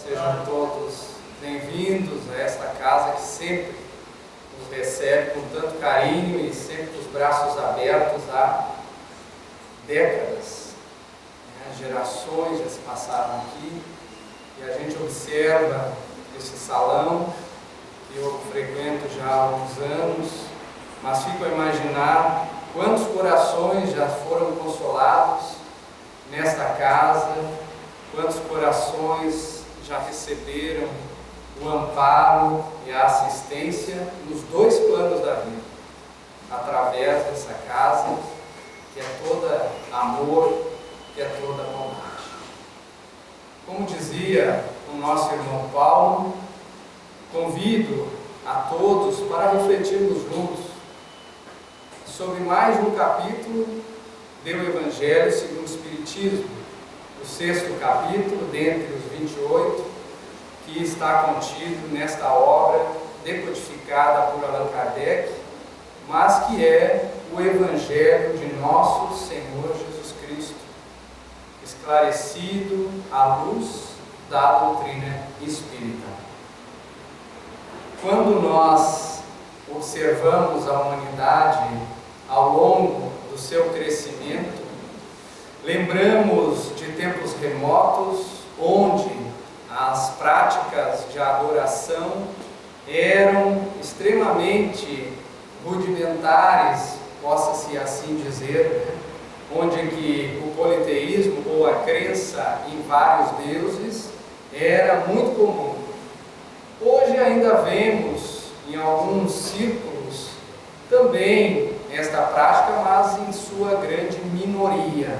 Sejam todos bem-vindos a esta casa que sempre nos recebe com tanto carinho e sempre com os braços abertos há décadas. Gerações já se passaram aqui e a gente observa esse salão que eu frequento já há alguns anos, mas fico a imaginar quantos corações já foram consolados nesta casa, quantos corações já receberam o amparo e a assistência nos dois planos da vida, através dessa casa, que é toda amor, que é toda bondade. Como dizia o nosso irmão Paulo, convido a todos para refletirmos juntos sobre mais um capítulo do Evangelho segundo o Espiritismo, o sexto capítulo, dentre os 28, que está contido nesta obra decodificada por Allan Kardec, mas que é o Evangelho de nosso Senhor Jesus Cristo, esclarecido à luz da doutrina espírita. Quando nós observamos a humanidade ao longo do seu crescimento, lembramos de tempos remotos onde as práticas de adoração eram extremamente rudimentares, possa-se assim dizer, onde que o politeísmo ou a crença em vários deuses era muito comum. Hoje ainda vemos em alguns círculos também esta prática, mas em sua grande minoria.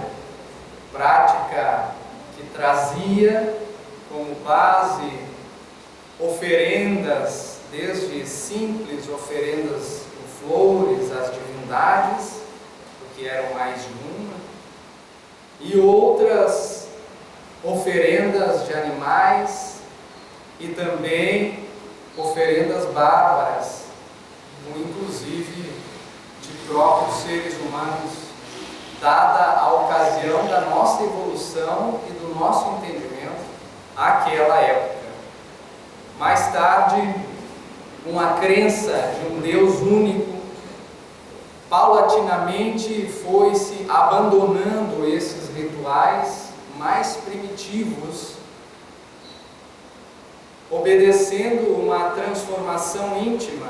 Prática que trazia como base oferendas, desde simples oferendas de flores às divindades, porque eram mais de uma, e outras oferendas de animais e também oferendas bárbaras, inclusive de próprios seres humanos, dada a ocasião da nossa evolução e do nosso entendimento àquela época. Mais tarde, com a crença de um Deus único, paulatinamente foi-se abandonando esses rituais mais primitivos, obedecendo uma transformação íntima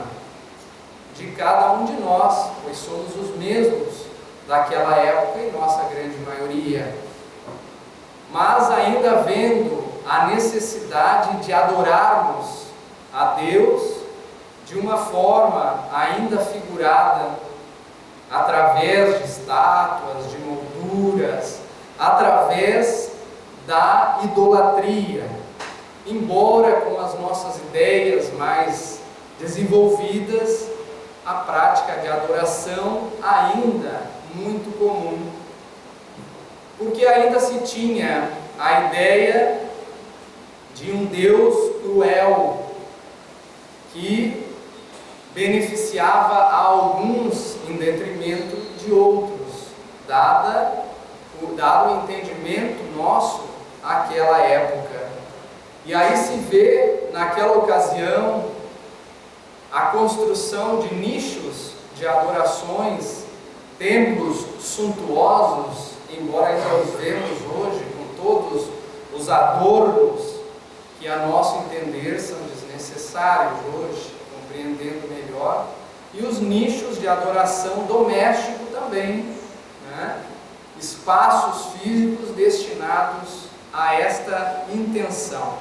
de cada um de nós, pois somos os mesmos daquela época em nossa grande maioria, mas ainda vendo a necessidade de adorarmos a Deus de uma forma ainda figurada, através de estátuas, de molduras, através da idolatria, embora com as nossas ideias mais desenvolvidas, a prática de adoração ainda muito comum, porque ainda se tinha a ideia de um Deus cruel que beneficiava a alguns em detrimento de outros, dado o entendimento nosso àquela época. E aí se vê naquela ocasião a construção de nichos de adorações, templos suntuosos, embora ainda os vemos hoje com todos os adornos que a nosso entender são desnecessários hoje, compreendendo melhor, e os nichos de adoração doméstico também, né? Espaços físicos destinados a esta intenção.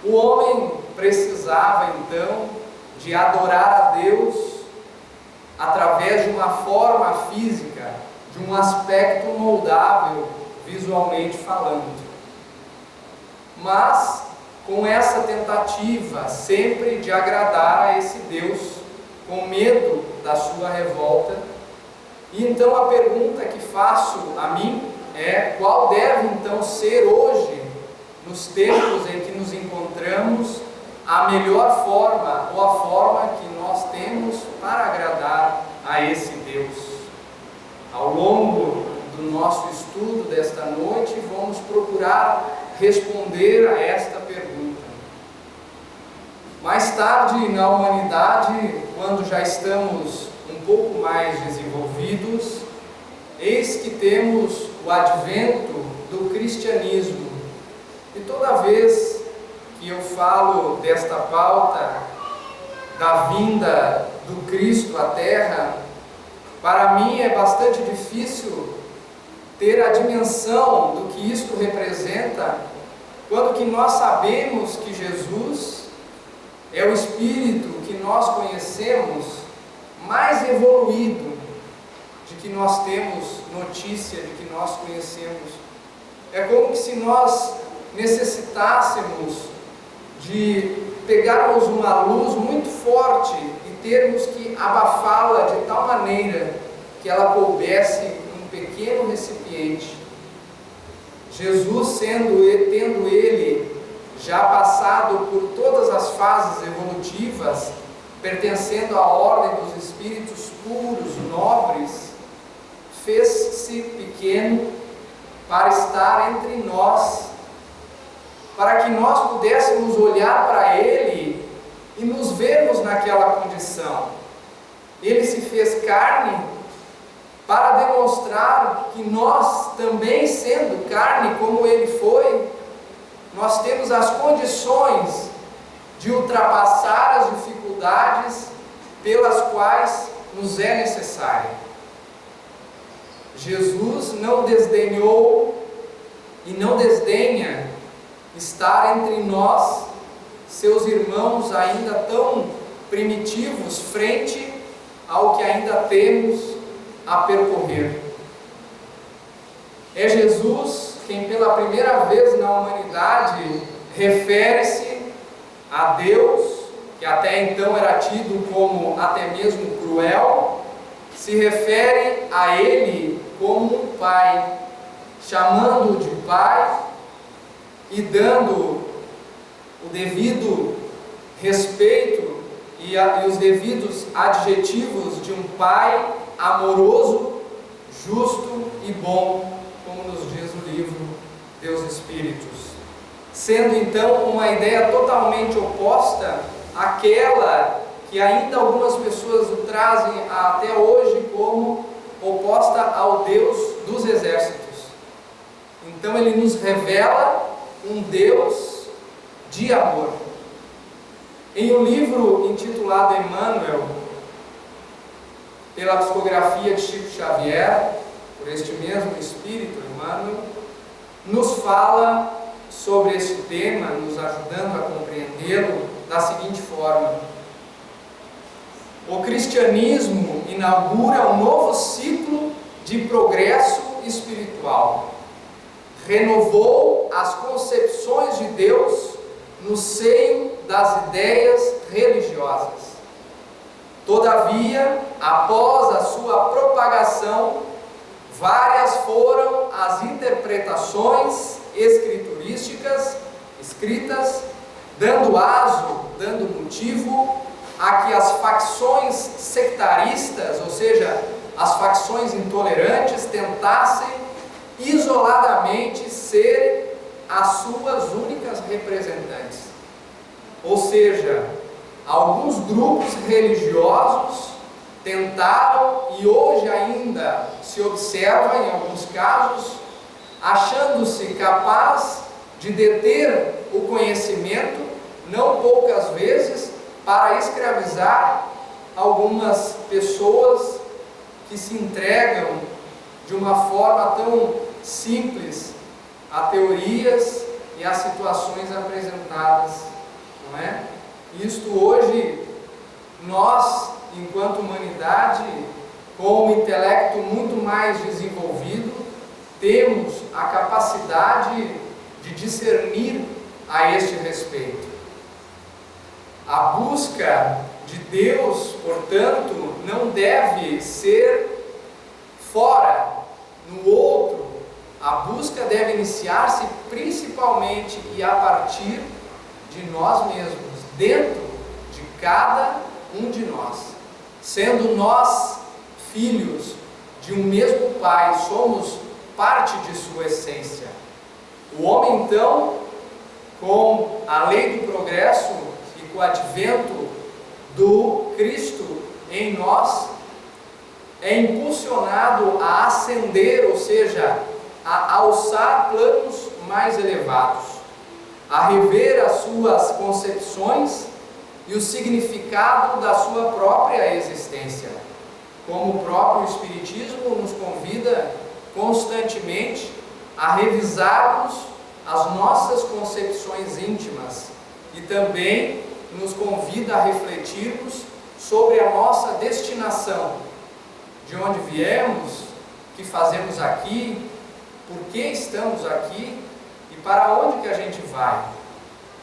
O homem precisava então de adorar a Deus através de uma forma física, de um aspecto moldável, visualmente falando. Mas com essa tentativa sempre de agradar a esse Deus, com medo da sua revolta. E então a pergunta que faço a mim é: qual deve então ser hoje, nos tempos em que nos encontramos, a melhor forma ou a forma que nós temos para agradar a esse Deus? Ao longo do nosso estudo desta noite, vamos procurar responder a esta pergunta. Mais tarde na humanidade, quando já estamos um pouco mais desenvolvidos, eis que temos o advento do cristianismo. E toda vez que eu falo desta pauta da vinda do Cristo à Terra, para mim é bastante difícil ter a dimensão do que isto representa, quando que nós sabemos que Jesus é o Espírito que nós conhecemos mais evoluído, de que nós temos notícia, de que nós conhecemos. É como se nós necessitássemos de pegarmos uma luz muito forte e termos que abafá-la de tal maneira que ela coubesse um pequeno recipiente. Jesus, tendo ele já passado por todas as fases evolutivas, pertencendo à ordem dos espíritos puros, nobres, fez-se pequeno para estar entre nós, para que nós pudéssemos olhar para Ele e nos vermos naquela condição. Ele se fez carne para demonstrar que nós também, sendo carne como Ele foi, nós temos as condições de ultrapassar as dificuldades pelas quais nos é necessário. Jesus não desdenhou e não desdenha estar entre nós, seus irmãos ainda tão primitivos, frente ao que ainda temos a percorrer. É Jesus quem pela primeira vez na humanidade refere-se a Deus, que até então era tido como até mesmo cruel, se refere a Ele como um Pai, chamando-o de Pai e dando o devido respeito e os devidos adjetivos de um Pai amoroso, justo e bom, como nos diz o livro Deus Espíritos. Sendo então uma ideia totalmente oposta àquela que ainda algumas pessoas o trazem até hoje como oposta ao Deus dos exércitos. Então ele nos revela um Deus de amor. Em um livro intitulado Emmanuel, pela psicografia de Chico Xavier, por este mesmo Espírito, Emmanuel, nos fala sobre este tema, nos ajudando a compreendê-lo da seguinte forma: o cristianismo inaugura um novo ciclo de progresso espiritual. Renovou as concepções de Deus no seio das ideias religiosas. Todavia, após a sua propagação, várias foram as interpretações escritas, dando motivo a que as facções sectaristas, ou seja, as facções intolerantes, tentassem isoladamente ser as suas únicas representantes. Ou seja, alguns grupos religiosos tentaram, e hoje ainda se observa em alguns casos, achando-se capaz de deter o conhecimento, não poucas vezes, para escravizar algumas pessoas que se entregam de uma forma tão simples a teorias e a situações apresentadas, não é? Isto hoje, nós, enquanto humanidade, com um intelecto muito mais desenvolvido, temos a capacidade de discernir a este respeito. A busca de Deus, portanto, não deve ser fora, no outro. A busca deve iniciar-se principalmente e a partir de nós mesmos, dentro de cada um de nós. Sendo nós filhos de um mesmo Pai, somos parte de sua essência. O homem, então, com a lei do progresso e com o advento do Cristo em nós, é impulsionado a ascender, ou seja, a alçar planos mais elevados, a rever as suas concepções e o significado da sua própria existência, como o próprio Espiritismo nos convida constantemente a revisarmos as nossas concepções íntimas e também nos convida a refletirmos sobre a nossa destinação, de onde viemos, o que fazemos aqui, por que estamos aqui e para onde que a gente vai.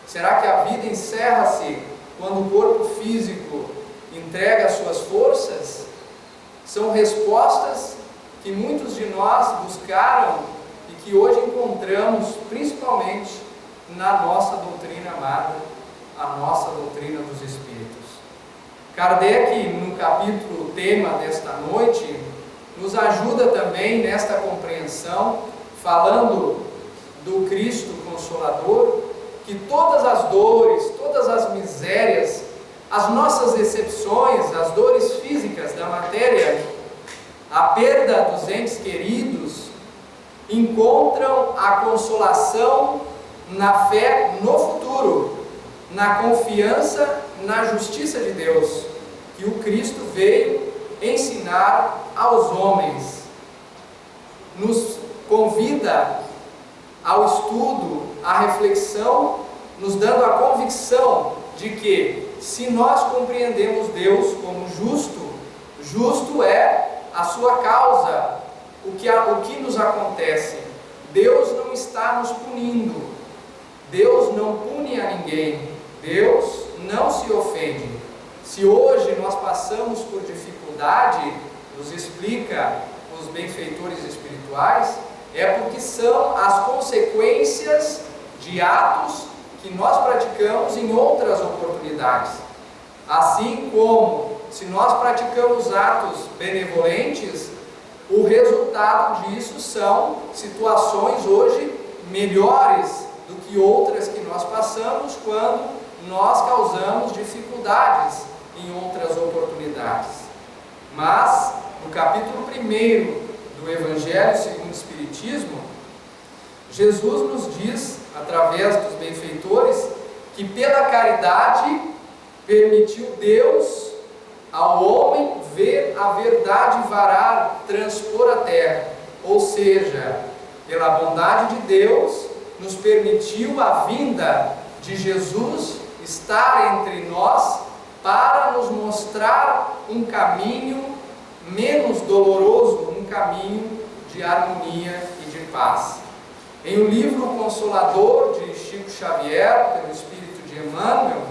Será que a vida encerra-se quando o corpo físico entrega as suas forças? São respostas que muitos de nós buscaram e que hoje encontramos principalmente na nossa doutrina amada, a nossa doutrina dos Espíritos. Kardec, no capítulo tema desta noite, nos ajuda também nesta compreensão, falando do Cristo Consolador, que todas as dores, todas as misérias, as nossas decepções, as dores físicas da matéria, a perda dos entes queridos, encontram a consolação na fé no futuro, na confiança na justiça de Deus, que o Cristo veio ensinar aos homens. Nos convida ao estudo, à reflexão, nos dando a convicção de que, se nós compreendemos Deus como justo, justo é a sua causa, o que nos acontece. Deus não está nos punindo, Deus não pune a ninguém, Deus não se ofende. Se hoje nós passamos por dificuldade, nos explica os benfeitores espirituais, é porque são as consequências de atos que nós praticamos em outras oportunidades. Assim como, se nós praticamos atos benevolentes, o resultado disso são situações hoje melhores do que outras que nós passamos quando nós causamos dificuldades em outras oportunidades. Mas, no capítulo 1 do Evangelho segundo o Espiritismo, Jesus nos diz, através dos benfeitores, que pela caridade permitiu Deus ao homem ver a verdade varar, transpor a terra. Ou seja, pela bondade de Deus, nos permitiu a vinda de Jesus estar entre nós para nos mostrar um caminho menos doloroso, um caminho de harmonia e de paz. Em O Livro Consolador, de Chico Xavier, pelo Espírito de Emmanuel,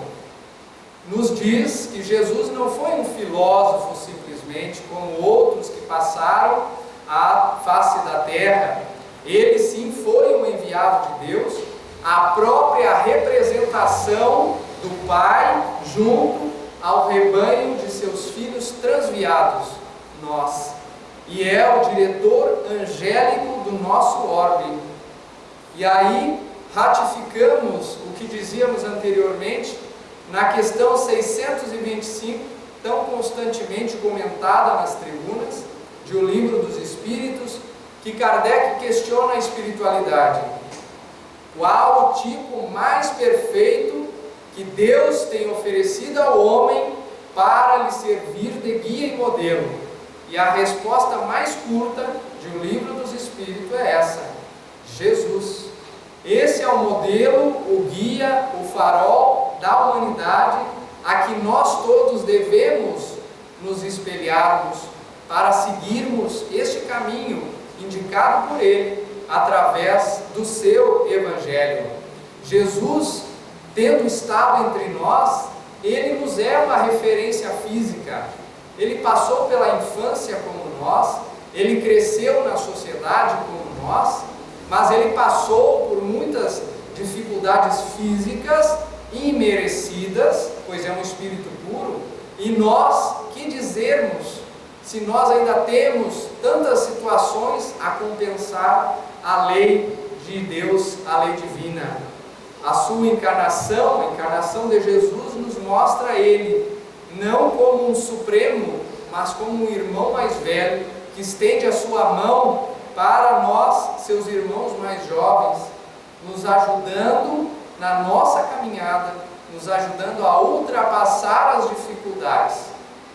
nos diz que Jesus não foi um filósofo simplesmente, como outros que passaram à face da terra. Ele sim foi um enviado de Deus, a própria representação do Pai junto ao rebanho de seus filhos transviados, nós. E é o diretor angélico do nosso ordem. E aí ratificamos o que dizíamos anteriormente na questão 625, tão constantemente comentada nas tribunas de O Livro dos Espíritos, que Kardec questiona a espiritualidade. Qual o tipo mais perfeito que Deus tem oferecido ao homem para lhe servir de guia e modelo? E a resposta mais curta de O Livro dos Espíritos é essa: Jesus. Esse é o modelo, o guia, o farol da humanidade a que nós todos devemos nos espelharmos para seguirmos este caminho indicado por Ele através do seu Evangelho. Jesus, tendo estado entre nós, Ele nos é uma referência física. Ele passou pela infância como nós, Ele cresceu na sociedade como nós, mas Ele passou por muitas dificuldades físicas imerecidas, pois é um espírito puro. E nós, que dizermos, se nós ainda temos tantas situações a compensar a lei de Deus, a lei divina? A sua encarnação, a encarnação de Jesus, nos mostra Ele não como um supremo, mas como um irmão mais velho, que estende a sua mão para nós, seus irmãos mais jovens, nos ajudando na nossa caminhada, nos ajudando a ultrapassar as dificuldades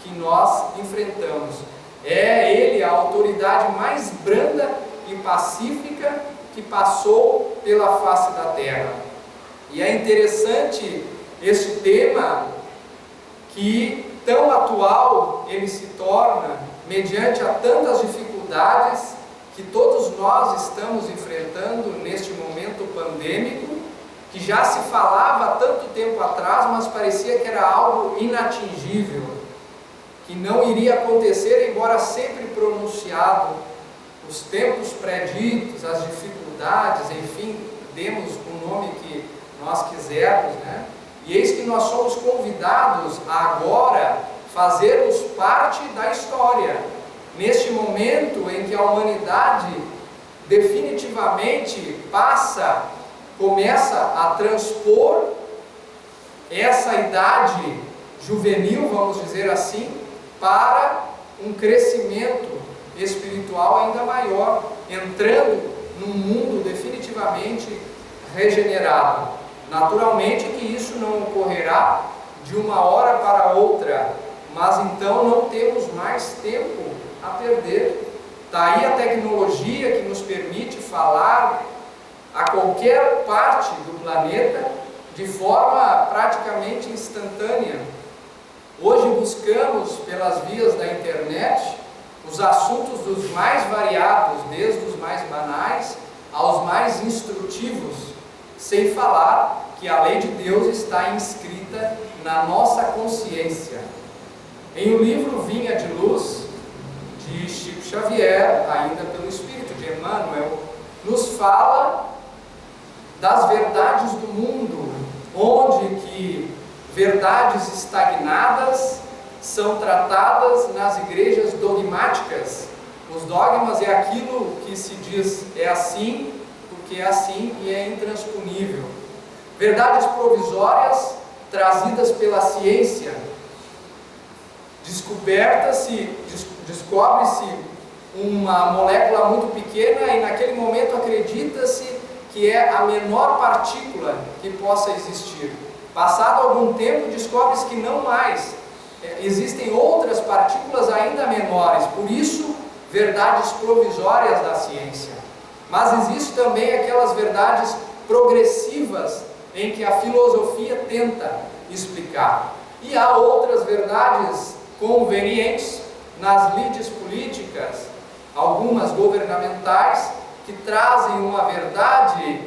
que nós enfrentamos. É Ele a autoridade mais branda e pacífica que passou pela face da terra. E é interessante esse tema, que tão atual ele se torna mediante a tantas dificuldades que todos nós estamos enfrentando neste momento pandêmico, que já se falava há tanto tempo atrás, mas parecia que era algo inatingível, que não iria acontecer, embora sempre pronunciado, os tempos preditos, as dificuldades, enfim, demos o nome que nós quisermos, né? E eis que nós somos convidados a agora fazermos parte da história, neste momento em que a humanidade definitivamente começa a transpor essa idade juvenil, vamos dizer assim, para um crescimento espiritual ainda maior, entrando num mundo definitivamente regenerado. Naturalmente que isso não ocorrerá de uma hora para outra, mas então não temos mais tempo a perder. Está aí a tecnologia que nos permite falar a qualquer parte do planeta de forma praticamente instantânea. Hoje buscamos pelas vias da internet os assuntos dos mais variados, desde os mais banais aos mais instrutivos, sem falar que a lei de Deus está inscrita na nossa consciência. Em o livro Vinha de Luz, de Chico Xavier, ainda pelo Espírito de Emmanuel, nos fala das verdades do mundo, onde que verdades estagnadas são tratadas nas igrejas dogmáticas. Os dogmas é aquilo que se diz é assim, porque é assim e é intransponível. Verdades provisórias trazidas pela ciência. Descobre-se uma molécula muito pequena e naquele momento acredita-se que é a menor partícula que possa existir. Passado algum tempo, descobre-se que não mais. Existem outras partículas ainda menores, por isso, verdades provisórias da ciência. Mas existem também aquelas verdades progressivas em que a filosofia tenta explicar. E há outras verdades convenientes nas lides políticas, algumas governamentais, que trazem uma verdade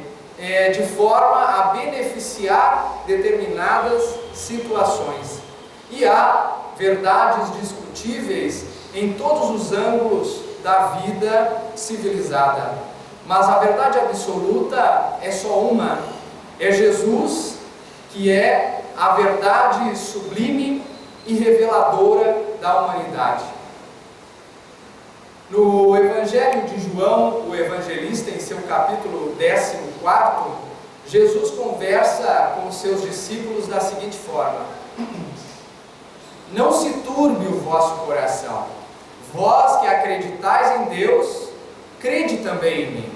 de forma a beneficiar determinadas situações. E há verdades discutíveis em todos os ângulos da vida civilizada. Mas a verdade absoluta é só uma: é Jesus, que é a verdade sublime e reveladora da humanidade. No Evangelho de João, o evangelista, em seu capítulo 14, Jesus conversa com os seus discípulos da seguinte forma: não se turbe o vosso coração, vós que acreditais em Deus, crede também em mim.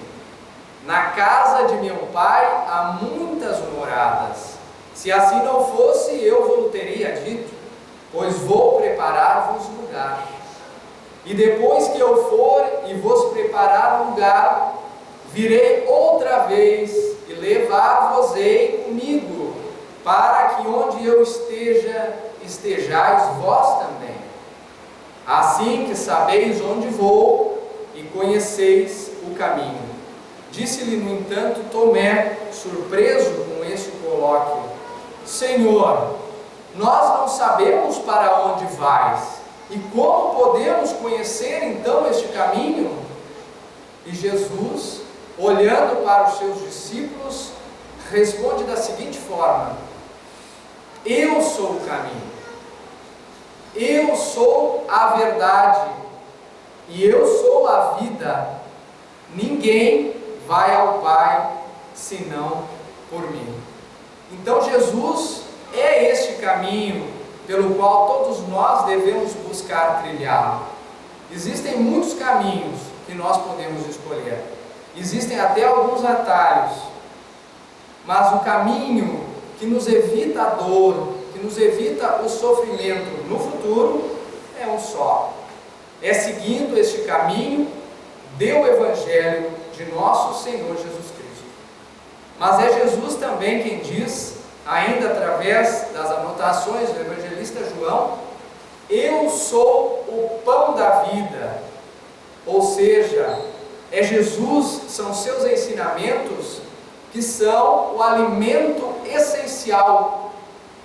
Na casa de meu Pai há muitas moradas. Se assim não fosse, eu vos teria dito, pois vou preparar-vos lugar. E depois que eu for e vos preparar lugar, virei outra vez e levar-vos-ei comigo, para que onde eu esteja, estejais vós também. Assim que sabeis onde vou e conheceis o caminho. Disse-lhe, no entanto, Tomé, surpreso com esse colóquio: Senhor, nós não sabemos para onde vais, e como podemos conhecer então este caminho? E Jesus, olhando para os seus discípulos, responde da seguinte forma: eu sou o caminho, eu sou a verdade, e eu sou a vida. Ninguém vai ao Pai senão por mim. Então Jesus é este caminho pelo qual todos nós devemos buscar trilhá-lo. Existem muitos caminhos que nós podemos escolher, existem até alguns atalhos, mas o caminho que nos evita a dor, que nos evita o sofrimento no futuro, é um só. É seguindo este caminho do Evangelho de nosso Senhor Jesus Cristo. Mas é Jesus também quem diz, ainda através das anotações do evangelista João: eu sou o pão da vida. Ou seja, é Jesus, são seus ensinamentos que são o alimento essencial,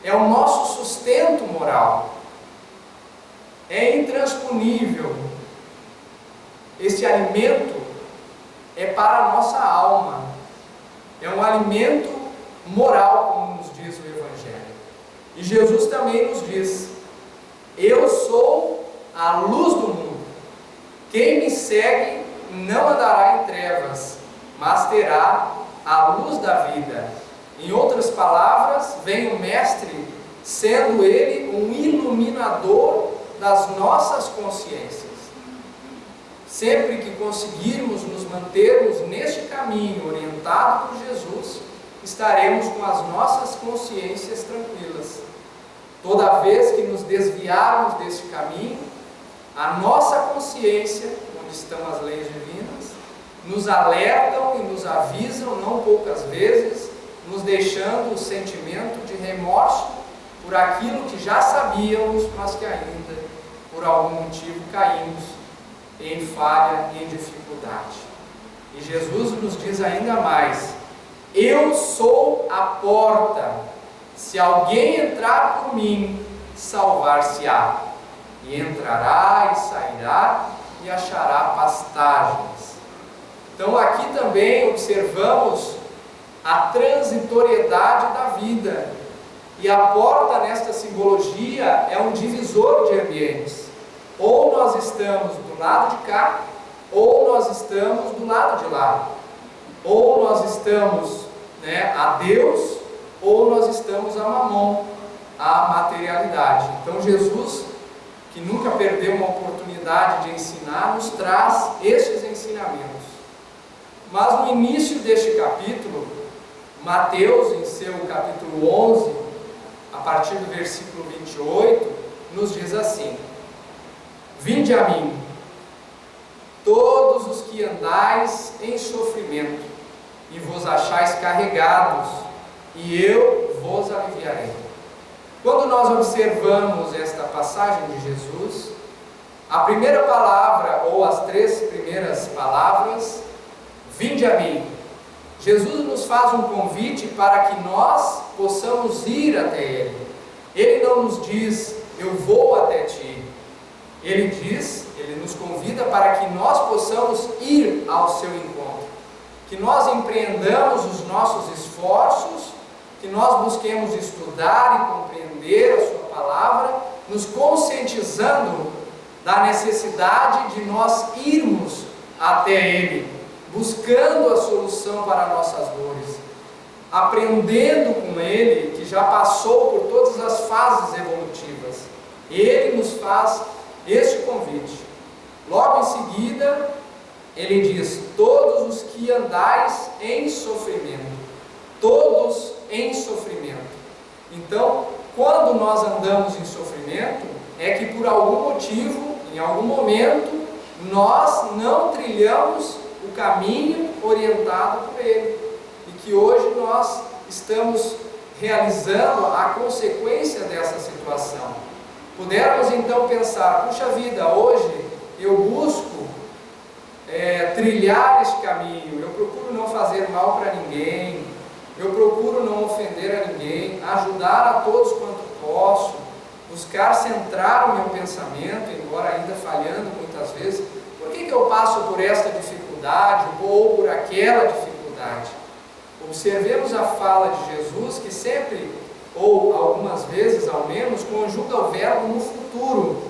é o nosso sustento moral. É intransponível. Este alimento é para a nossa alma, é um alimento moral, como nos diz o Evangelho. E Jesus também nos diz: eu sou a luz do mundo. Quem me segue não andará em trevas, mas terá a luz da vida. Em outras palavras, vem o Mestre, sendo Ele um iluminador das nossas consciências. Sempre que conseguirmos nos mantermos neste caminho orientado por Jesus, estaremos com as nossas consciências tranquilas. Toda vez que nos desviarmos deste caminho, a nossa consciência, onde estão as leis divinas, nos alertam e nos avisam, não poucas vezes, nos deixando o sentimento de remorso por aquilo que já sabíamos, mas que ainda, por algum motivo, caímos em falha e em dificuldade. E Jesus nos diz ainda mais: eu sou a porta, se alguém entrar por mim, salvar-se-á, e entrará e sairá e achará pastagens. Então aqui também observamos a transitoriedade da vida, e a porta nesta simbologia é um divisor de ambientes. Ou nós estamos do lado de cá, ou nós estamos do lado de lá. Ou nós estamos, a Deus, ou nós estamos a Mamon, a materialidade. Então Jesus, que nunca perdeu uma oportunidade de ensinar, nos traz estes ensinamentos. Mas no início deste capítulo, Mateus, em seu capítulo 11, a partir do versículo 28, nos diz assim: vinde a mim, todos os que andais em sofrimento, e vos achais carregados, e eu vos aliviarei. Quando nós observamos esta passagem de Jesus, a primeira palavra, ou as três primeiras palavras, vinde a mim, Jesus nos faz um convite para que nós possamos ir até Ele. Ele não nos diz: eu vou até ti. Ele nos convida para que nós possamos ir ao seu encontro, que nós empreendamos os nossos esforços, que nós busquemos estudar e compreender a sua palavra, nos conscientizando da necessidade de nós irmos até Ele, buscando a solução para nossas dores, aprendendo com Ele, que já passou por todas as fases evolutivas. Ele nos faz este convite. Logo em seguida, Ele diz: todos os que andais em sofrimento. Todos em sofrimento. Então, quando nós andamos em sofrimento, é que por algum motivo, em algum momento, nós não trilhamos o caminho orientado por Ele, e que hoje nós estamos realizando a consequência dessa situação. Pudermos então pensar: puxa vida, hoje eu busco trilhar este caminho, eu procuro não fazer mal para ninguém, eu procuro não ofender a ninguém, ajudar a todos quanto posso, buscar centrar o meu pensamento, embora ainda falhando muitas vezes. Por que eu passo por esta dificuldade ou por aquela dificuldade? Observemos a fala de Jesus, que sempre, ou algumas vezes ao menos, conjuga o verbo no futuro,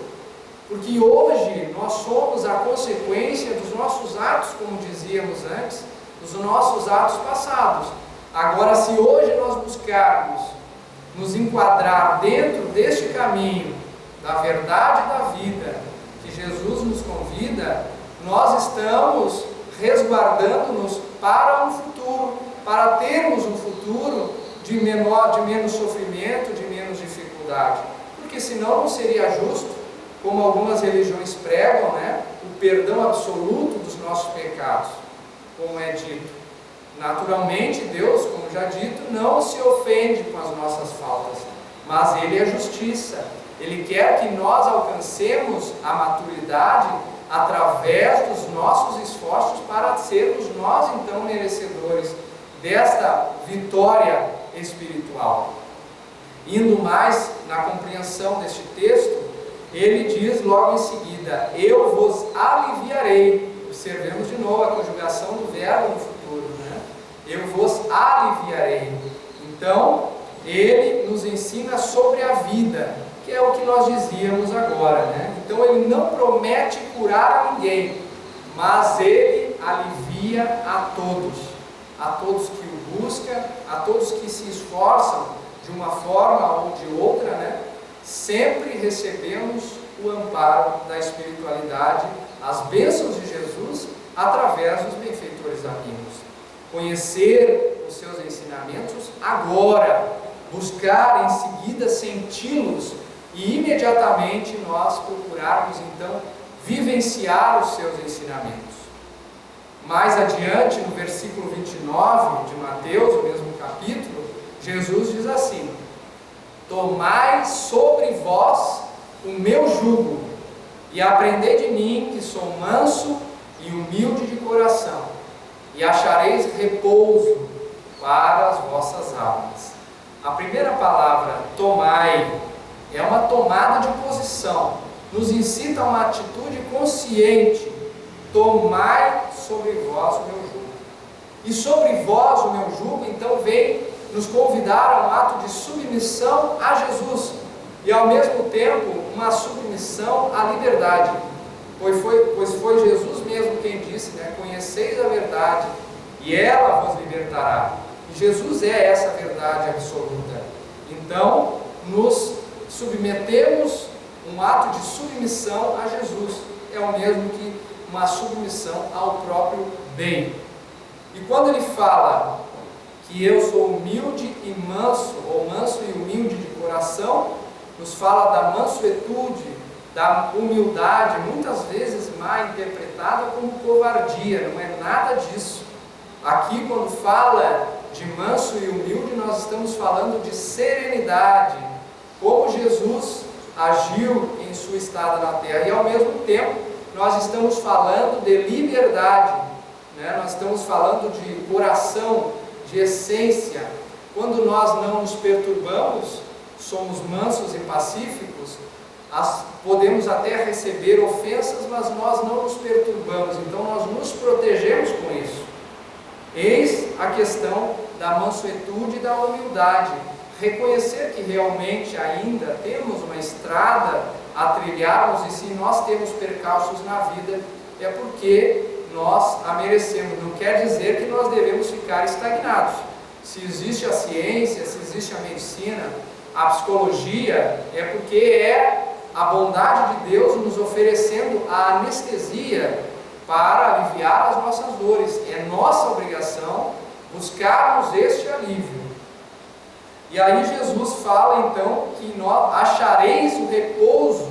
porque hoje nós somos a consequência dos nossos atos, como dizíamos antes, dos nossos atos passados. Agora, se hoje nós buscarmos nos enquadrar dentro deste caminho da verdade e da vida que Jesus nos convida, nós estamos resguardando-nos para um futuro, para termos um futuro de menos sofrimento, de menos dificuldade. Porque senão não seria justo, como algumas religiões pregam, né, o perdão absoluto dos nossos pecados, como é dito. Naturalmente, Deus, como já dito, não se ofende com as nossas faltas, mas Ele é justiça. Ele quer que nós alcancemos a maturidade através dos nossos esforços para sermos nós, então, merecedores desta vitória espiritual. Indo mais na compreensão deste texto, ele diz logo em seguida: eu vos aliviarei. Observemos de novo a conjugação do verbo no futuro, né? Eu vos aliviarei. Então, ele nos ensina sobre a vida, que é o que nós dizíamos agora, né? Então, ele não promete curar a ninguém, mas ele alivia a todos que o buscam, a todos que se esforçam de uma forma ou de outra, né? Sempre recebemos o amparo da espiritualidade, as bênçãos de Jesus, através dos benfeitores amigos. Conhecer os seus ensinamentos agora, buscar em seguida senti-los e imediatamente nós procurarmos então vivenciar os seus ensinamentos. Mais adiante, no versículo 29 de Mateus, o mesmo capítulo, Jesus diz assim: tomai sobre vós o meu jugo e aprendei de mim, que sou manso e humilde de coração, e achareis repouso para as vossas almas. A primeira palavra, tomai, é uma tomada de posição, nos incita a uma atitude consciente. Tomai sobre vós o meu jugo. E sobre vós o meu jugo, então, vem nos convidar a um ato de submissão a Jesus, e ao mesmo tempo uma submissão à liberdade, pois foi Jesus mesmo quem disse, né, conheceis a verdade e ela vos libertará. E Jesus é essa verdade absoluta. Então nos submetemos, um ato de submissão a Jesus é o mesmo que uma submissão ao próprio bem. E quando ele fala que eu sou humilde e manso, ou manso e humilde de coração, nos fala da mansuetude, da humildade, muitas vezes mal interpretada como covardia. Não é nada disso. Aqui, quando fala de manso e humilde, nós estamos falando de serenidade, como Jesus agiu em sua estada na terra, e ao mesmo tempo nós estamos falando de liberdade, né? Nós estamos falando de coração, de essência. Quando nós não nos perturbamos, somos mansos e pacíficos, podemos até receber ofensas, mas nós não nos perturbamos, então nós nos protegemos com isso. Eis a questão da mansuetude e da humildade. Reconhecer que realmente ainda temos uma estrada a trilharmos, e se nós temos percalços na vida, é porque nós a merecemos. Não quer dizer que nós devemos ficar estagnados. Se existe a ciência, se existe a medicina, a psicologia, é porque é a bondade de Deus nos oferecendo a anestesia para aliviar as nossas dores. É nossa obrigação buscarmos este alívio. E aí Jesus fala então que nós achareis o repouso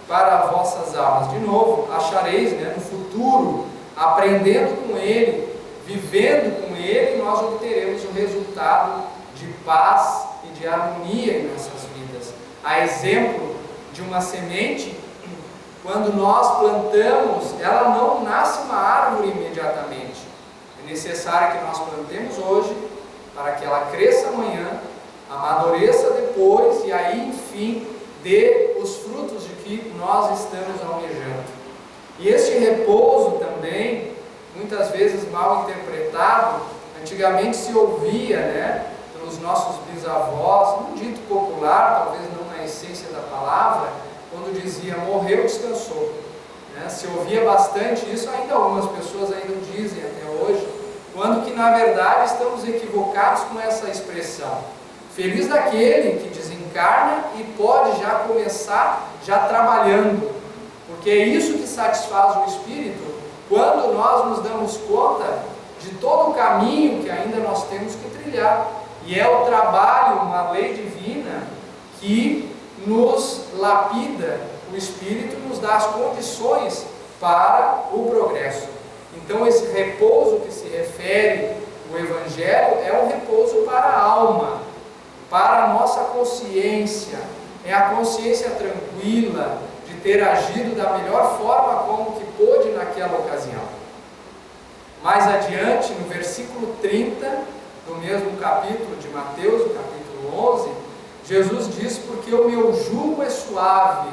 para as vossas almas. De novo, achareis, né, no futuro, aprendendo com Ele, vivendo com Ele, nós obteremos o resultado de paz e de harmonia em nossas vidas. A exemplo de uma semente, quando nós plantamos, ela não nasce uma árvore imediatamente. É necessário que nós plantemos hoje para que ela cresça amanhã, amadureça depois e aí, enfim, dê os frutos de que nós estamos almejando. E este repouso também, muitas vezes mal interpretado, antigamente se ouvia, né, pelos nossos bisavós, num dito popular, talvez não na essência da palavra, quando dizia morreu, descansou. Né? Se ouvia bastante isso, ainda algumas pessoas ainda dizem até hoje, quando que na verdade estamos equivocados com essa expressão. Feliz daquele que desencarna e pode já começar já trabalhando, porque é isso que satisfaz o espírito, quando nós nos damos conta de todo o caminho que ainda nós temos que trilhar. E é o trabalho, uma lei divina, que nos lapida o espírito, nos dá as condições para o progresso. Então esse repouso que se refere o Evangelho é um repouso para a alma, para a nossa consciência, é a consciência tranquila de ter agido da melhor forma como que pôde naquela ocasião. Mais adiante, no versículo 30 do mesmo capítulo de Mateus, o capítulo 11, Jesus diz: porque o meu jugo é suave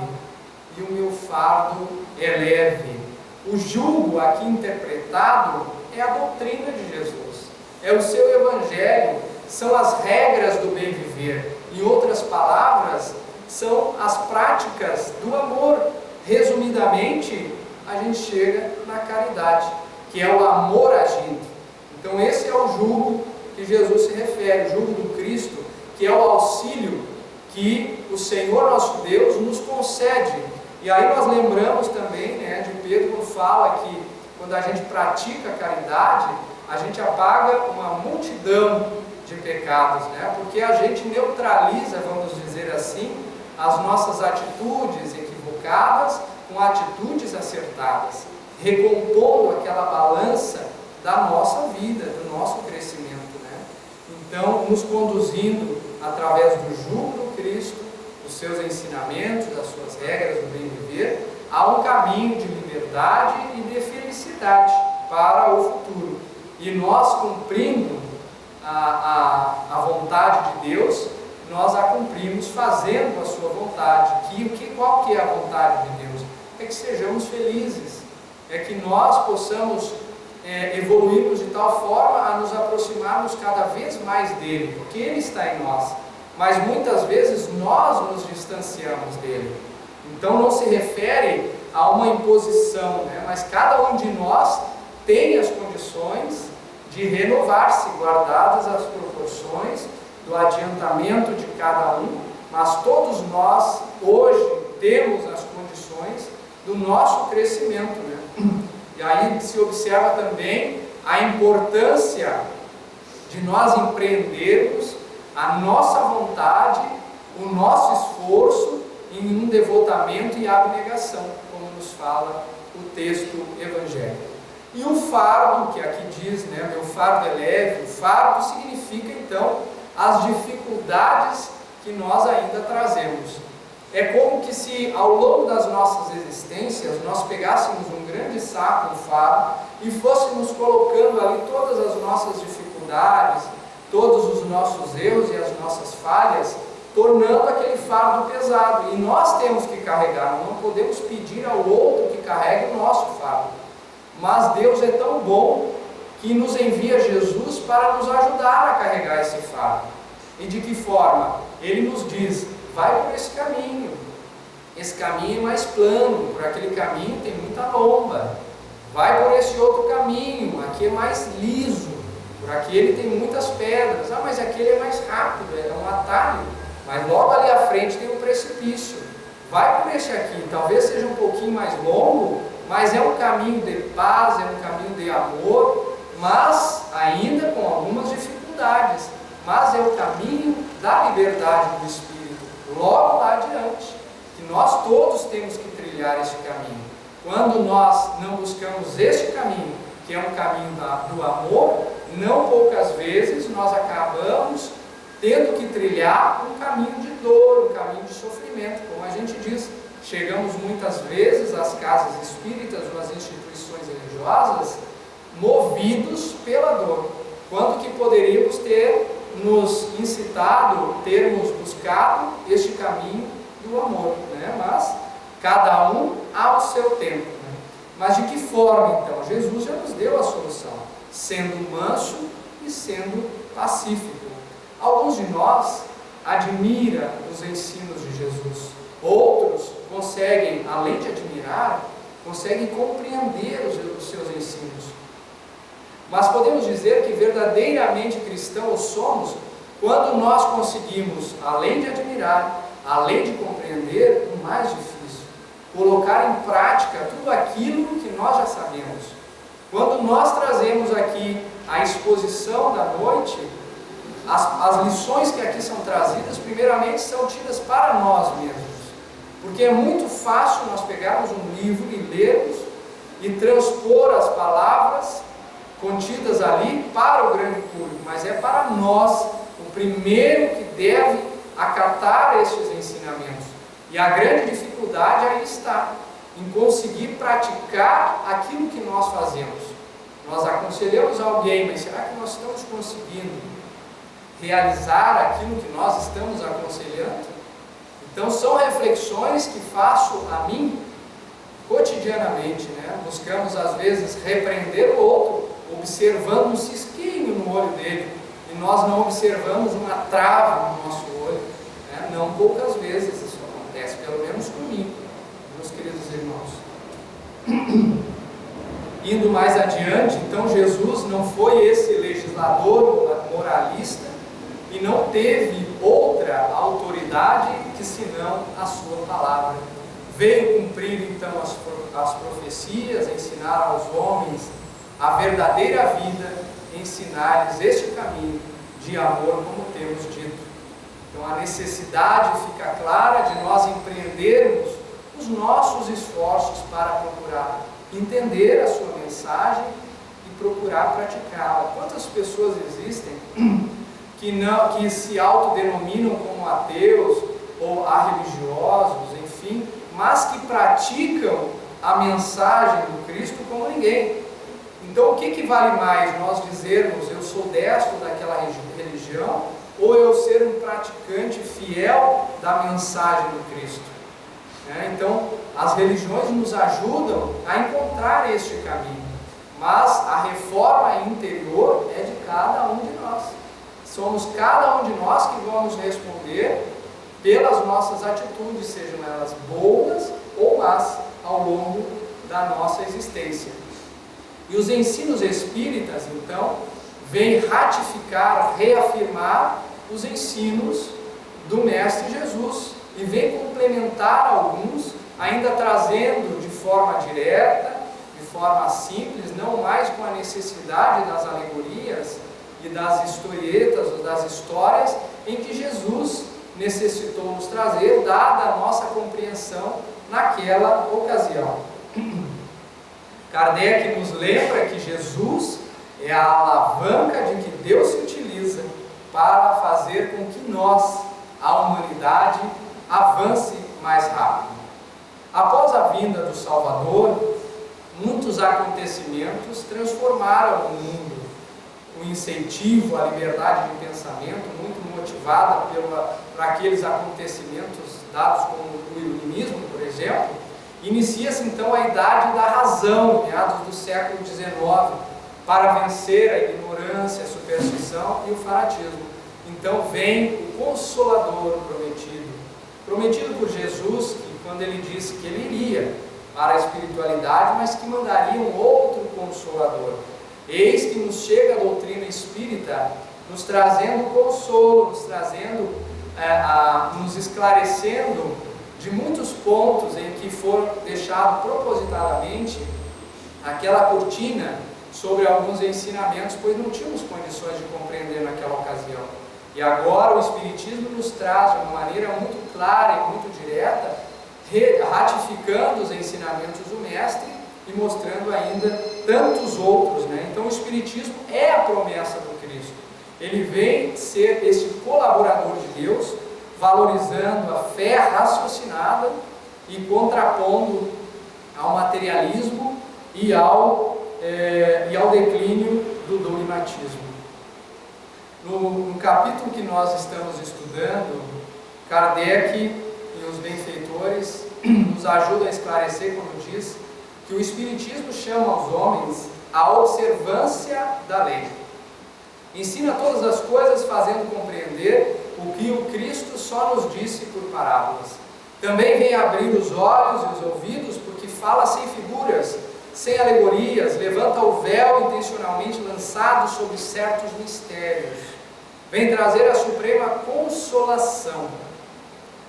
e o meu fardo é leve. O jugo aqui interpretado é a doutrina de Jesus, é o seu Evangelho, são as regras do bem viver. Em outras palavras, são as práticas do amor. Resumidamente, a gente chega na caridade, que é o amor agindo. Então esse é o jugo que Jesus se refere, o jugo do Cristo, que é o auxílio que o Senhor nosso Deus nos concede. E aí nós lembramos também, de Pedro, quando fala que quando a gente pratica a caridade, a gente apaga uma multidão de pecados, porque a gente neutraliza, vamos dizer assim, as nossas atitudes equivocadas com atitudes acertadas, recompondo aquela balança da nossa vida, do nosso crescimento, Então, nos conduzindo através do jugo do Cristo, dos seus ensinamentos, das suas regras do bem viver, a um caminho de liberdade e de felicidade para o futuro. E nós, cumprindo a vontade de Deus, nós a cumprimos fazendo a sua vontade. Qual que é a vontade de Deus? É que sejamos felizes, é que nós possamos evoluirmos de tal forma a nos aproximarmos cada vez mais dele, porque ele está em nós, mas muitas vezes nós nos distanciamos dele. Então não se refere a uma imposição, mas cada um de nós tem as condições de renovar-se, guardadas as proporções do adiantamento de cada um, mas todos nós hoje temos as condições do nosso crescimento, E aí se observa também a importância de nós empreendermos a nossa vontade, o nosso esforço em um devotamento e abnegação, como nos fala o texto evangélico. E o fardo, que aqui diz, meu fardo é leve, o fardo significa então as dificuldades que nós ainda trazemos. É como que se ao longo das nossas existências nós pegássemos um grande saco, um fardo, e fôssemos colocando ali todas as nossas dificuldades, todos os nossos erros e as nossas falhas, tornando aquele fardo pesado. E nós temos que carregar, não podemos pedir ao outro que carregue o nosso fardo. Mas Deus é tão bom que nos envia Jesus para nos ajudar a carregar esse fardo. E de que forma? Ele nos diz: vai por esse caminho é mais plano, por aquele caminho tem muita lomba. Vai por esse outro caminho, aqui é mais liso, por aquele tem muitas pedras. Mas aquele é mais rápido, é um atalho, mas logo ali à frente tem um precipício. Vai por esse aqui, talvez seja um pouquinho mais longo, mas é um caminho de paz, é um caminho de amor, mas ainda com algumas dificuldades, mas é o caminho da liberdade do Espírito, logo lá adiante, que nós todos temos que trilhar esse caminho. Quando nós não buscamos este caminho, que é um caminho do amor, não poucas vezes nós acabamos tendo que trilhar um caminho de dor, um caminho de sofrimento, como a gente diz. Chegamos muitas vezes às casas espíritas ou às instituições religiosas movidos pela dor, quando que poderíamos ter nos incitado, termos buscado este caminho do amor, mas cada um ao seu tempo. Mas de que forma então? Jesus já nos deu a solução, sendo manso e sendo pacífico. Alguns de nós admiram os ensinos de Jesus, outros conseguem, além de admirar, conseguem compreender os seus ensinos. Mas podemos dizer que verdadeiramente cristãos somos quando nós conseguimos, além de admirar, além de compreender, o mais difícil, colocar em prática tudo aquilo que nós já sabemos. Quando nós trazemos aqui a exposição da noite, as lições que aqui são trazidas, primeiramente são tidas para nós mesmos. Porque é muito fácil nós pegarmos um livro e lermos e transpor as palavras contidas ali para o grande público, mas é para nós o primeiro que deve acatar estes ensinamentos. E a grande dificuldade aí está, em conseguir praticar aquilo que nós fazemos. Nós aconselhamos alguém, mas será que nós estamos conseguindo realizar aquilo que nós estamos aconselhando? Então são reflexões que faço a mim cotidianamente, né? Buscamos às vezes repreender o outro, observando um cisquinho no olho dele, e nós não observamos uma trava no nosso olho, né? Não poucas vezes isso acontece, pelo menos comigo, meus queridos irmãos. Indo mais adiante, então Jesus não foi esse legislador moralista e não teve outra autoridade que senão a sua palavra. Veio cumprir então as profecias, ensinar aos homens a verdadeira vida, ensinar-lhes este caminho de amor, como temos dito. Então a necessidade fica clara de nós empreendermos os nossos esforços para procurar entender a sua mensagem e procurar praticá-la. Quantas pessoas existem que se autodenominam como ateus ou arreligiosos, enfim, mas que praticam a mensagem do Cristo como ninguém. Então o que vale mais? Nós dizermos eu sou destro daquela religião, ou eu ser um praticante fiel da mensagem do Cristo? Então as religiões nos ajudam a encontrar este caminho, mas a reforma interior é de cada um de nós. Somos cada um de nós que vamos responder pelas nossas atitudes, sejam elas boas ou más, ao longo da nossa existência. E os ensinos espíritas, então, vêm ratificar, reafirmar os ensinos do Mestre Jesus e vêm complementar alguns, ainda trazendo de forma direta, de forma simples, não mais com a necessidade das alegorias e das historietas ou das histórias em que Jesus necessitou nos trazer, dada a nossa compreensão naquela ocasião. Kardec nos lembra que Jesus é a alavanca de que Deus se utiliza para fazer com que nós, a humanidade, avance mais rápido. Após a vinda do Salvador, muitos acontecimentos transformaram o mundo. O incentivo à liberdade de pensamento, muito motivada por aqueles acontecimentos dados como o iluminismo, por exemplo, inicia-se então a idade da razão, meados do século XIX, para vencer a ignorância, a superstição e o fanatismo. Então vem o Consolador prometido por Jesus, que quando ele disse que ele iria para a espiritualidade, mas que mandaria um outro Consolador. Eis que nos chega a doutrina espírita, nos trazendo consolo, nos esclarecendo de muitos pontos em que for deixado propositadamente aquela cortina sobre alguns ensinamentos, pois não tínhamos condições de compreender naquela ocasião. E agora o Espiritismo nos traz de uma maneira muito clara e muito direta, ratificando os ensinamentos do Mestre e mostrando ainda tantos outros, né? Então o Espiritismo é a promessa do Cristo. Ele vem ser este colaborador de Deus, valorizando a fé raciocinada e contrapondo ao materialismo e ao declínio do dogmatismo. No capítulo que nós estamos estudando, Kardec e os benfeitores nos ajudam a esclarecer quando diz que o Espiritismo chama aos homens à observância da lei. Ensina todas as coisas fazendo compreender o que o Cristo só nos disse por parábolas. Também vem abrir os olhos e os ouvidos, porque fala sem figuras, sem alegorias, levanta o véu intencionalmente lançado sobre certos mistérios. vem trazer a suprema consolação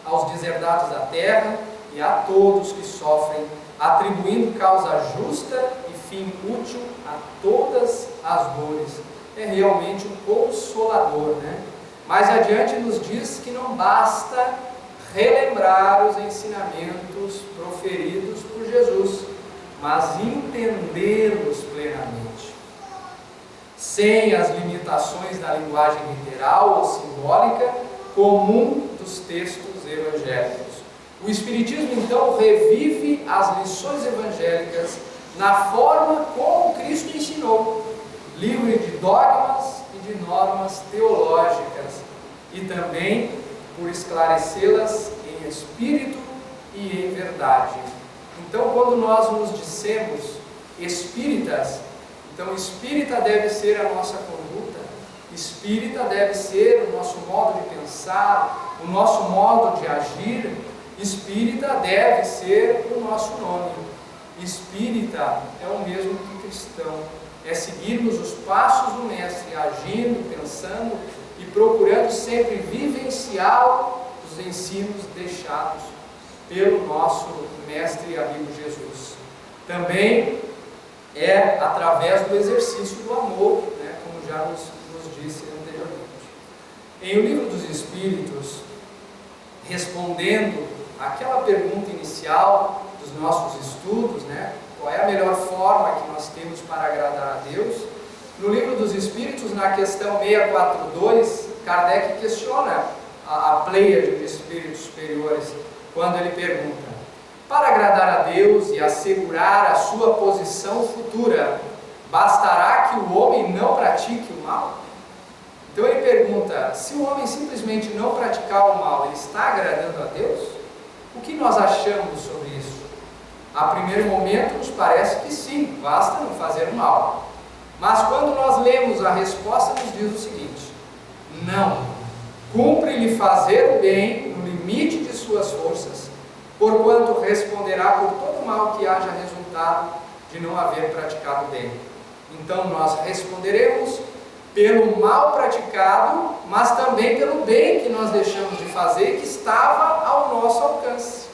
aos deserdados da terra e a todos que sofrem, atribuindo causa justa e fim útil a todas as dores. É realmente um consolador, né? Mais adiante nos diz que não basta relembrar os ensinamentos proferidos por Jesus, mas entendê-los plenamente, sem as limitações da linguagem literal ou simbólica comum dos textos evangélicos. O Espiritismo, então, revive as lições evangélicas na forma como Cristo ensinou, livre de dogmas e de normas teológicas, e também por esclarecê-las em espírito e em verdade. Então, quando nós nos dissemos espíritas, então espírita deve ser a nossa conduta, espírita deve ser o nosso modo de pensar, o nosso modo de agir, espírita deve ser o nosso nome. Espírita é o mesmo que cristão, é seguirmos os passos do Mestre, agindo, pensando e procurando sempre vivenciar os ensinos deixados pelo nosso Mestre e amigo Jesus. Também é através do exercício do amor, né, como já nos disse anteriormente. Em O Livro dos Espíritos, respondendo àquela pergunta inicial dos nossos estudos, né, qual é a melhor forma que nós temos para agradar a Deus, no Livro dos Espíritos, na questão 642, Kardec questiona a pleiade de espíritos superiores, quando ele pergunta: para agradar a Deus e assegurar a sua posição futura, bastará que o homem não pratique o mal? Então ele pergunta: se o homem simplesmente não praticar o mal, ele está agradando a Deus? O que nós achamos sobre isso? A primeiro momento nos parece que sim, basta não fazer o mal. Mas quando nós lemos a resposta, nos diz o seguinte: não, cumpre-lhe fazer o bem no limite de suas forças, porquanto responderá por todo mal que haja resultado de não haver praticado o bem. Então nós responderemos pelo mal praticado, mas também pelo bem que nós deixamos de fazer, que estava ao nosso alcance.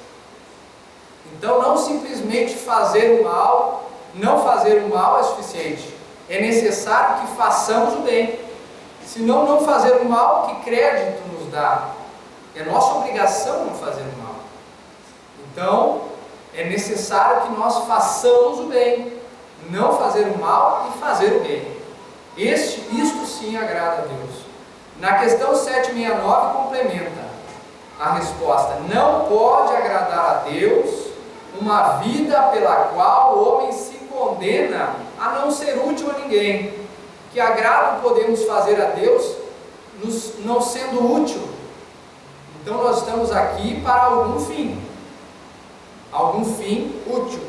Então não simplesmente fazer o mal, não fazer o mal é suficiente, é necessário que façamos o bem. Senão, não fazer o mal, que crédito nos dá? É nossa obrigação não fazer o mal. Então, é necessário que nós façamos o bem, não fazer o mal e fazer o bem. Isto sim agrada a Deus. Na questão 769 complementa a resposta: não pode agradar a Deus uma vida pela qual o homem se condena a não ser útil a ninguém. Que agrado podemos fazer a Deus não sendo útil? Então nós estamos aqui para algum fim útil.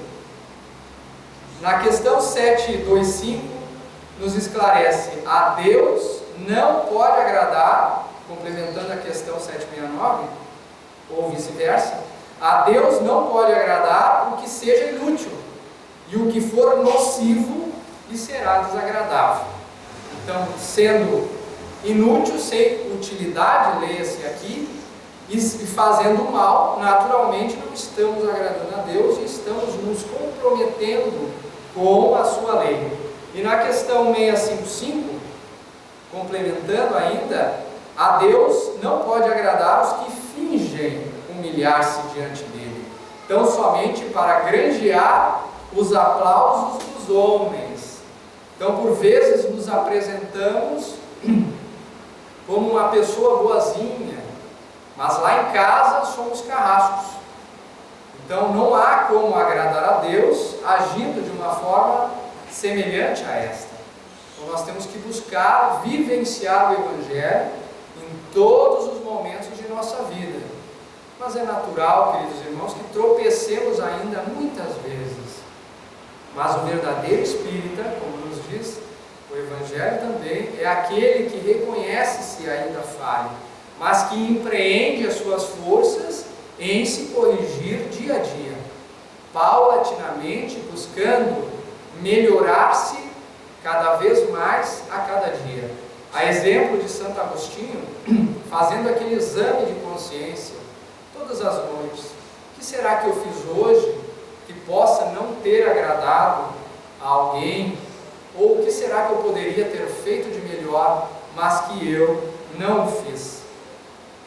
Na questão 725 nos esclarece: a Deus não pode agradar, complementando a questão 769, ou vice-versa, a Deus não pode agradar o que seja inútil, e o que for nocivo lhe será desagradável. Então, sendo inútil, sem utilidade, leia-se aqui, e fazendo mal, naturalmente não estamos agradando a Deus e estamos nos comprometendo com a sua lei. E na questão 655, complementando ainda, a Deus não pode agradar os que fingem humilhar-se diante dele, tão somente para granjear os aplausos dos homens. Então, por vezes, nos apresentamos como uma pessoa boazinha, mas lá em casa somos carrascos. Então, não há como agradar a Deus agindo de uma forma semelhante a esta. Então, nós temos que buscar vivenciar o Evangelho em todos os momentos de nossa vida. Mas é natural, queridos irmãos, que tropecemos ainda muitas vezes. Mas o verdadeiro espírita, como nos diz o Evangelho também, é aquele que reconhece-se ainda falho, mas que empreende as suas forças em se corrigir dia a dia, paulatinamente buscando melhorar-se cada vez mais a cada dia. A exemplo de Santo Agostinho, fazendo aquele exame de consciência todas as noites. O que será que eu fiz hoje que possa não ter agradado a alguém? Ou o que será que eu poderia ter feito de melhor, mas que eu não fiz?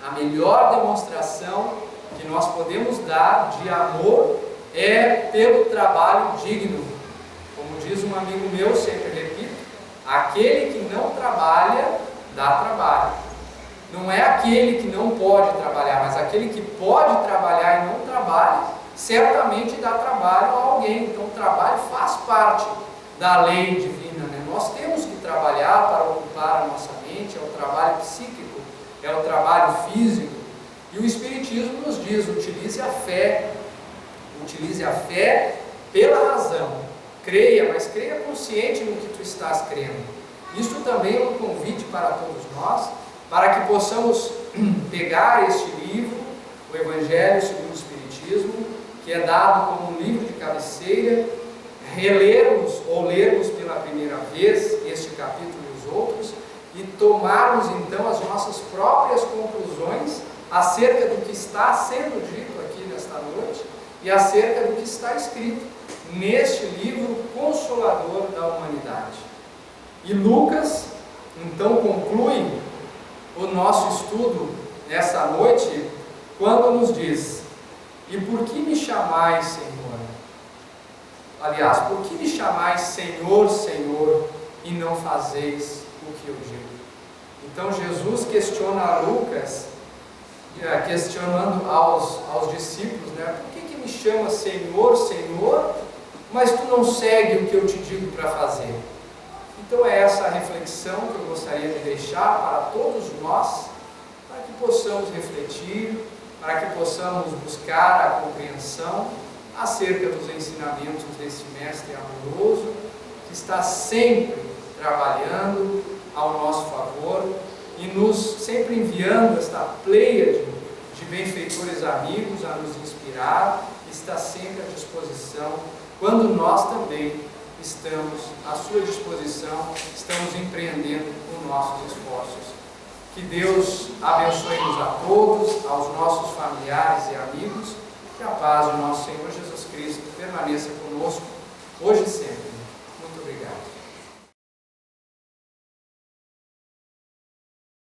A melhor demonstração que nós podemos dar de amor é pelo trabalho digno. Como diz um amigo meu, sempre repito, aquele que não trabalha, dá trabalho. Não é aquele que não pode trabalhar, mas aquele que pode trabalhar e não trabalha, certamente dá trabalho a alguém. Então o trabalho faz parte da lei divina, né? Nós temos que trabalhar para ocupar a nossa mente, é o trabalho psíquico, é o trabalho físico. E o Espiritismo nos diz, utilize a fé pela razão. Creia, mas creia consciente no que tu estás crendo. Isso também é um convite para todos nós, para que possamos pegar este livro, o Evangelho segundo o Espiritismo, que é dado como um livro de cabeceira, relermos ou lermos pela primeira vez este capítulo e os outros, e tomarmos então as nossas próprias conclusões acerca do que está sendo dito aqui nesta noite e acerca do que está escrito neste livro consolador da humanidade. E Lucas então conclui o nosso estudo nessa noite quando nos diz: e por que me chamais Senhor? Aliás, por que me chamais Senhor, Senhor, e não fazeis o que eu digo? Então Jesus questiona a Lucas, questionando aos discípulos, né? Por que me chama Senhor, Senhor, mas tu não segue o que eu te digo para fazer? Então é essa a reflexão que eu gostaria de deixar para todos nós, para que possamos refletir, para que possamos buscar a compreensão acerca dos ensinamentos desse mestre amoroso, que está sempre trabalhando ao nosso favor e nos sempre enviando esta pleiade de benfeitores amigos a nos inspirar, está sempre à disposição, quando nós também estamos à sua disposição, estamos empreendendo os nossos esforços. Que Deus abençoe-nos a todos, aos nossos familiares e amigos, que a paz do nosso Senhor Jesus Cristo permaneça conosco, hoje e sempre.